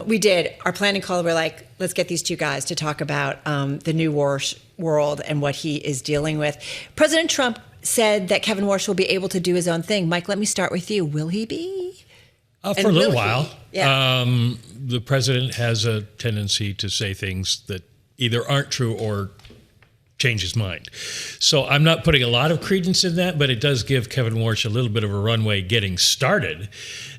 we did our planning call. We're like, let's get these two guys to talk about the new Warsh world and what he is dealing with. President Trump said that Kevin Warsh will be able to do his own thing. Mike, let me start with you. Will he be? For a little while. Yeah. The president has a tendency to say things that either aren't true or change his mind. So I'm not putting a lot of credence in that, but it does give Kevin Warsh a little bit of a runway getting started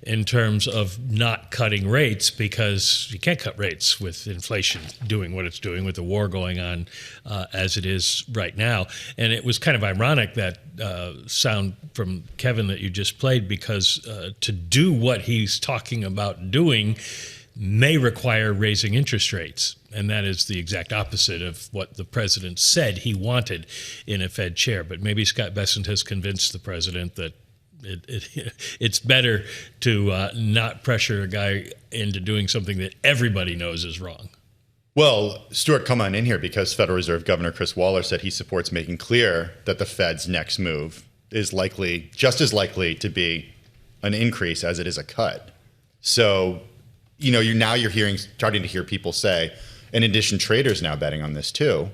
in terms of not cutting rates, because you can't cut rates with inflation doing what it's doing, with the war going on as it is right now. And it was kind of ironic, that sound from Kevin that you just played, because to do what he's talking about doing may require raising interest rates. And that is the exact opposite of what the president said he wanted in a Fed chair. But maybe Scott Bessent has convinced the president that it's better to not pressure a guy into doing something that everybody knows is wrong. Well, Stuart, come on in here, because Federal Reserve Governor Chris Waller said he supports making clear that the Fed's next move is likely, just as likely to be an increase as it is a cut. So, you're starting to hear people say, in addition, traders now betting on this too,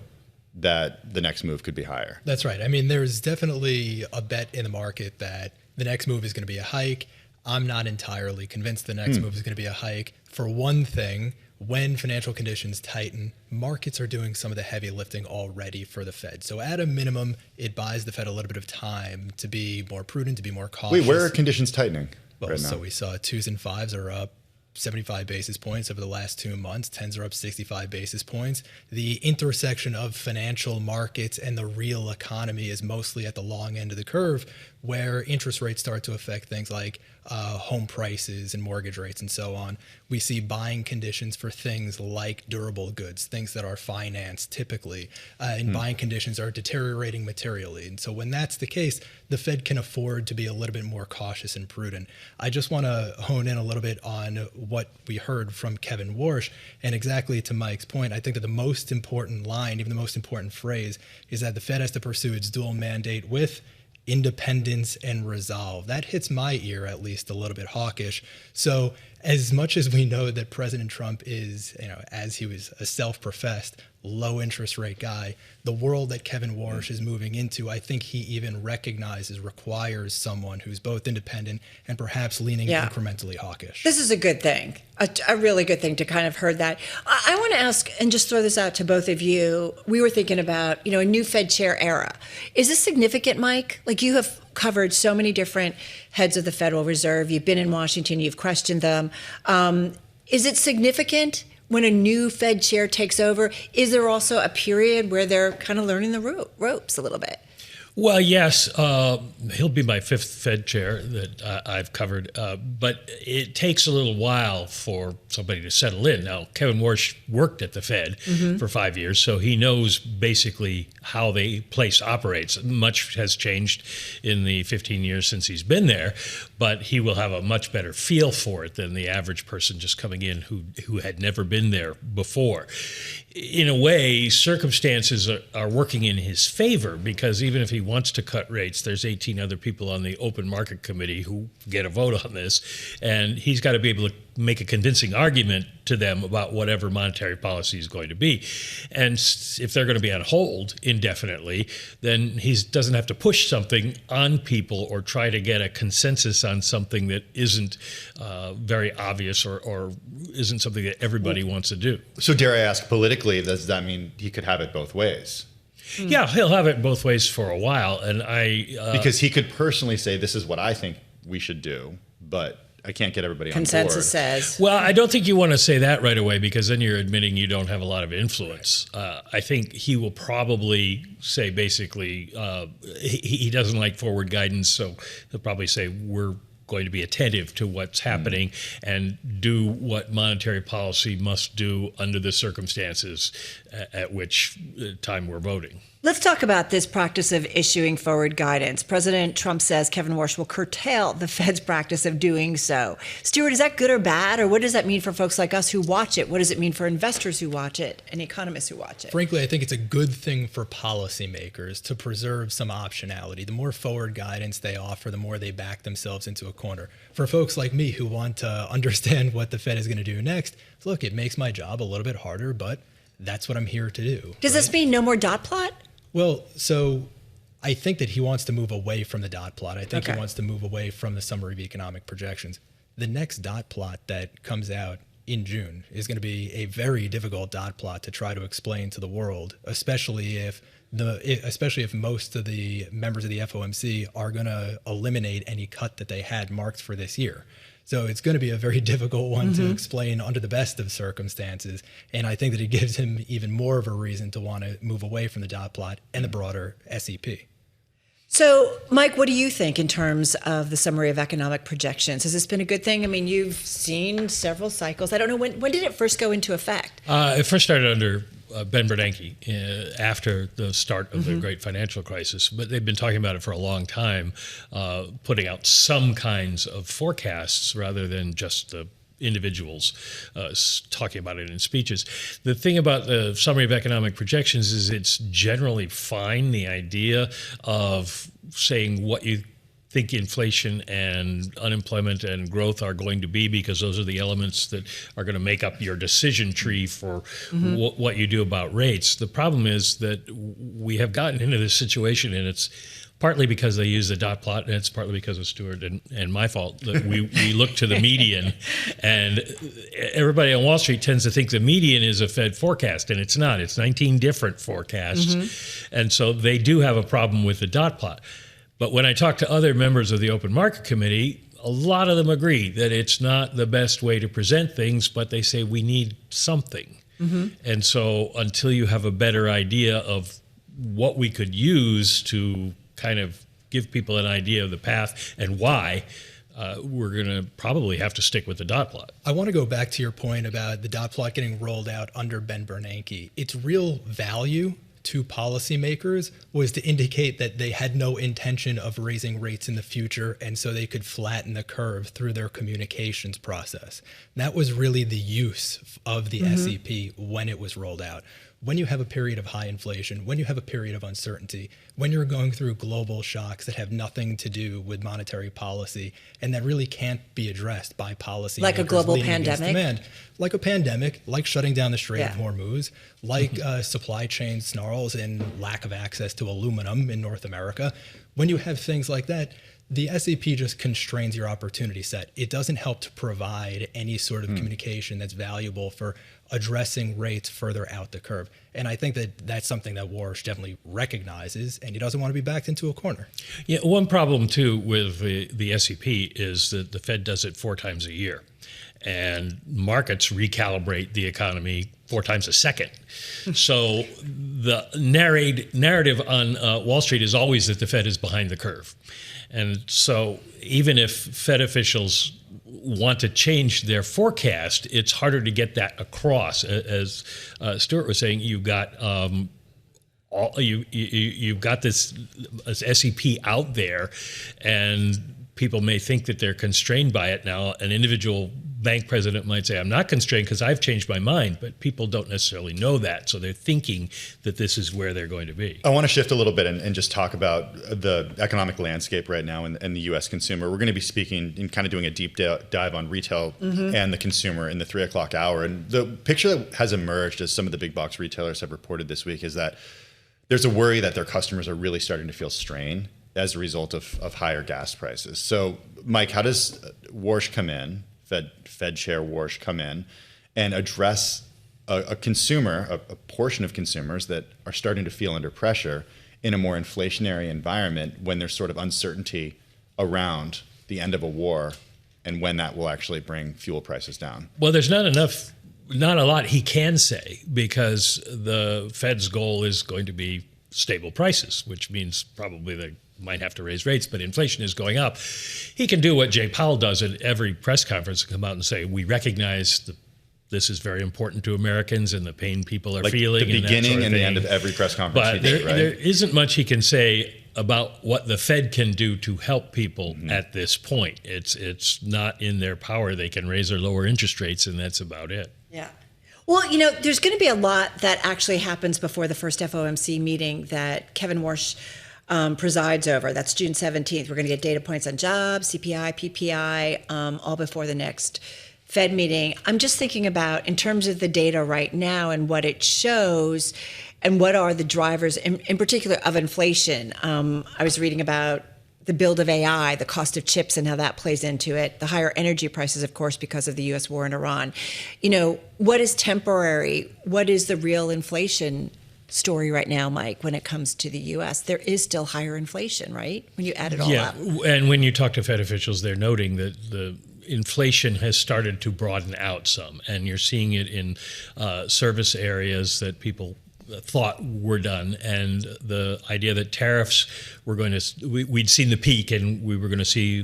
that the next move could be higher. That's right. I mean, there's definitely a bet in the market that the next move is going to be a hike. I'm not entirely convinced the next move is going to be a hike. For one thing, when financial conditions tighten, markets are doing some of the heavy lifting already for the Fed. So at a minimum, it buys the Fed a little bit of time to be more prudent, to be more cautious. Wait, where are conditions tightening right now? So we saw 2s and 5s are up 75 basis points over the last 2 months. 10s are up 65 basis points. The intersection of financial markets and the real economy is mostly at the long end of the curve, where interest rates start to affect things like home prices and mortgage rates and so on. We see buying conditions for things like durable goods, things that are financed typically, and buying conditions are deteriorating materially. And so when that's the case, the Fed can afford to be a little bit more cautious and prudent. I just want to hone in a little bit on what we heard from Kevin Warsh. And exactly to Mike's point, I think that the most important line, even the most important phrase, is that the Fed has to pursue its dual mandate with independence and resolve. That hits my ear at least a little bit hawkish. So as much as we know that President Trump is, as he was a self-professed low interest rate guy, the world that Kevin Warsh is moving into, I think he even recognizes requires someone who's both independent and perhaps leaning incrementally hawkish. This is a good thing, a really good thing to kind of heard that. I want to ask, and just throw this out to both of you. We were thinking about, a new Fed chair era. Is this significant, Mike? Like, you have covered so many different heads of the Federal Reserve. You've been in Washington. You've questioned them. Is it significant when a new Fed chair takes over? Is there also a period where they're kind of learning the ropes a little bit? Well, yes, he'll be my fifth Fed chair that I've covered, but it takes a little while for somebody to settle in. Now, Kevin Warsh worked at the Fed for 5 years, so he knows basically how the place operates. Much has changed in the 15 years since he's been there, but he will have a much better feel for it than the average person just coming in who had never been there before. In a way, circumstances are working in his favor, because even if he wants to cut rates, there's 18 other people on the open market committee who get a vote on this, and he's got to be able to make a convincing argument to them about whatever monetary policy is going to be. And if they're going to be on hold indefinitely, then he doesn't have to push something on people or try to get a consensus on something that isn't very obvious or isn't something that everybody wants to do. So dare I ask, politically, does that mean he could have it both ways? Yeah, he'll have it both ways for a while. And because he could personally say, this is what I think we should do, but I can't get everybody on board. Consensus says. Well, I don't think you want to say that right away, because then you're admitting you don't have a lot of influence. I think he will probably say basically he doesn't like forward guidance, so he'll probably say we're going to be attentive to what's happening and do what monetary policy must do under the circumstances at which time we're voting. Let's talk about this practice of issuing forward guidance. President Trump says Kevin Warsh will curtail the Fed's practice of doing so. Stuart, is that good or bad? Or what does that mean for folks like us who watch it? What does it mean for investors who watch it and economists who watch it? Frankly, I think it's a good thing for policymakers to preserve some optionality. The more forward guidance they offer, the more they back themselves into a corner. For folks like me who want to understand what the Fed is going to do next, look, it makes my job a little bit harder, but that's what I'm here to do. Does this mean no more dot plot? Well, so I think that he wants to move away from the dot plot. I think he wants to move away from the summary of economic projections. The next dot plot that comes out in June is going to be a very difficult dot plot to try to explain to the world, especially if most of the members of the FOMC are going to eliminate any cut that they had marked for this year. So it's going to be a very difficult one to explain under the best of circumstances. And I think that it gives him even more of a reason to want to move away from the dot plot and the broader SEP. So, Mike, what do you think in terms of the summary of economic projections? Has this been a good thing? I mean, you've seen several cycles. I don't know, when did it first go into effect? It first started under Ben Bernanke after the start of the great financial crisis, but they've been talking about it for a long time, putting out some kinds of forecasts rather than just the individuals talking about it in speeches. The thing about the summary of economic projections is it's generally fine, the idea of saying what you think inflation and unemployment and growth are going to be, because those are the elements that are going to make up your decision tree for what you do about rates. The problem is that we have gotten into this situation, and it's partly because they use the dot plot, and it's partly because of Stuart and my fault, that we look to the median, and everybody on Wall Street tends to think the median is a Fed forecast, and it's not. It's 19 different forecasts, and so they do have a problem with the dot plot. But when I talk to other members of the Open Market Committee, a lot of them agree that it's not the best way to present things, but they say we need something. And so until you have a better idea of what we could use to kind of give people an idea of the path and why, we're going to probably have to stick with the dot plot. I want to go back to your point about the dot plot getting rolled out under Ben Bernanke. Its real value to policymakers was to indicate that they had no intention of raising rates in the future, and so they could flatten the curve through their communications process. That was really the use of the SEP when it was rolled out. When you have a period of high inflation, when you have a period of uncertainty, when you're going through global shocks that have nothing to do with monetary policy and that really can't be addressed by policy, like a global pandemic, like a pandemic, like shutting down the Strait of Hormuz, like supply chain snarls and lack of access to aluminum in North America. When you have things like that, the SEP just constrains your opportunity set. It doesn't help to provide any sort of communication that's valuable for addressing rates further out the curve. And I think that that's something that Warsh definitely recognizes, and he doesn't want to be backed into a corner. Yeah, one problem, too, with the SEP is that the Fed does it 4 times a year, and markets recalibrate the economy 4 times a second. So the narrative on Wall Street is always that the Fed is behind the curve. And so even if Fed officials want to change their forecast, it's harder to get that across. As Stuart was saying, you've got you've got this SEP out there, and people may think that they're constrained by it. Now, an individual bank president might say, I'm not constrained because I've changed my mind, but people don't necessarily know that. So they're thinking that this is where they're going to be. I want to shift a little bit and just talk about the economic landscape right now and the U.S. consumer. We're going to be speaking and kind of doing a deep dive on retail and the consumer in the 3 o'clock hour. And the picture that has emerged as some of the big box retailers have reported this week is that there's a worry that their customers are really starting to feel strain as a result of higher gas prices. So, Mike, how does Warsh come in, Fed Chair Warsh come in and address a consumer, a portion of consumers that are starting to feel under pressure in a more inflationary environment when there's sort of uncertainty around the end of a war and when that will actually bring fuel prices down? Well, there's not a lot he can say, because the Fed's goal is going to be stable prices, which means probably they might have to raise rates, but inflation is going up. He can do what Jay Powell does at every press conference and come out and say, we recognize the this is very important to Americans and the pain people are Like feeling. the and that beginning sort of and the thing. end of every press conference But he did, right? there isn't much he can say about what the Fed can do to help people at this point. It's not in their power. They can raise or lower interest rates, and that's about it. Yeah. Well, there's going to be a lot that actually happens before the first FOMC meeting that Kevin Warsh presides over. That's June 17th. We're going to get data points on jobs, CPI, PPI, all before the next Fed meeting. I'm just thinking about, in terms of the data right now and what it shows, and what are the drivers, in particular, of inflation. I was reading about the build of AI, the cost of chips and how that plays into it, the higher energy prices, of course, because of the U.S. war in Iran. What is temporary? What is the real inflation story right now, Mike, when it comes to the U.S.? There is still higher inflation, right? When you add it all up. And when you talk to Fed officials, they're noting that the inflation has started to broaden out some, and you're seeing it in service areas that people thought were done, and the idea that tariffs were going to, we'd seen the peak and we were going to see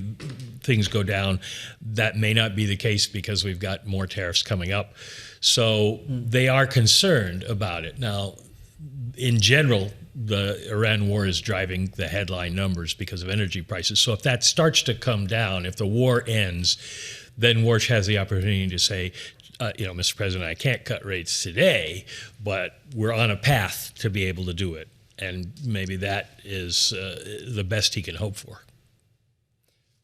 things go down. That may not be the case because we've got more tariffs coming up. So they are concerned about it. Now, in general, the Iran war is driving the headline numbers because of energy prices. So if that starts to come down, if the war ends, then Warsh has the opportunity to say, Mr. President, I can't cut rates today, but we're on a path to be able to do it. And maybe that is the best he can hope for.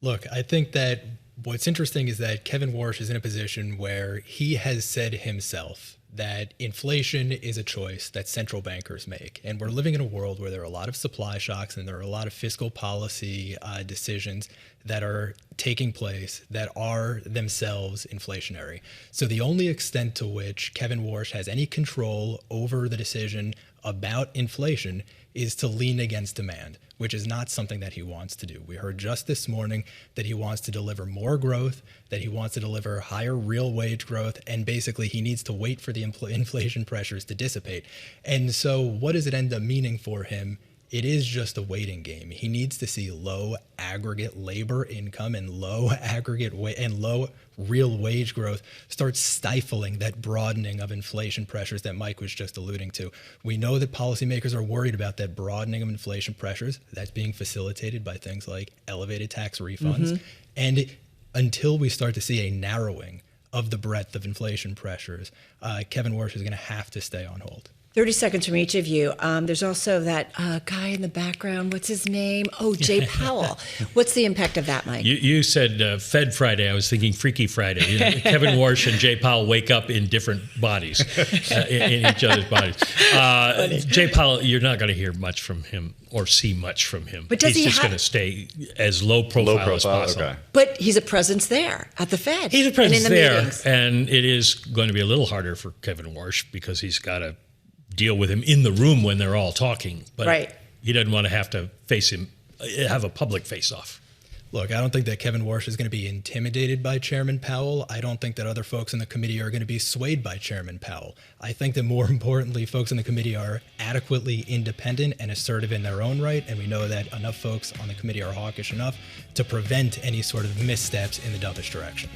Look, I think that what's interesting is that Kevin Warsh is in a position where he has said himself that inflation is a choice that central bankers make. And we're living in a world where there are a lot of supply shocks and there are a lot of fiscal policy decisions that are taking place that are themselves inflationary. So the only extent to which Kevin Warsh has any control over the decision about inflation is to lean against demand, which is not something that he wants to do. We heard just this morning that he wants to deliver more growth, that he wants to deliver higher real wage growth, and basically he needs to wait for the inflation pressures to dissipate. And so what does it end up meaning for him? It is just a waiting game. He needs to see low aggregate labor income and low aggregate and low real wage growth start stifling that broadening of inflation pressures that Mike was just alluding to. We know that policymakers are worried about that broadening of inflation pressures. That's being facilitated by things like elevated tax refunds. And until we start to see a narrowing of the breadth of inflation pressures, Kevin Warsh is going to have to stay on hold. 30 seconds from each of you. There's also that guy in the background. What's his name? Oh, Jay Powell. What's the impact of that, Mike? You said Fed Friday. I was thinking Freaky Friday. Kevin Warsh and Jay Powell wake up in different bodies, in each other's bodies. Jay Powell, you're not going to hear much from him or see much from him. But does he's he just going to stay as low profile as possible. Okay. But he's a presence there at the Fed. He's a presence and in the there, meetings. and it is going to be a little harder for Kevin Warsh because he's got to deal with him in the room when they're all talking. But right. He doesn't want to have to face him, have a public face-off. Look, I don't think that Kevin Warsh is going to be intimidated by Chairman Powell. I don't think that other folks in the committee are going to be swayed by Chairman Powell. I think that more importantly, folks in the committee are adequately independent and assertive in their own right. And we know that enough folks on the committee are hawkish enough to prevent any sort of missteps in the dovish direction.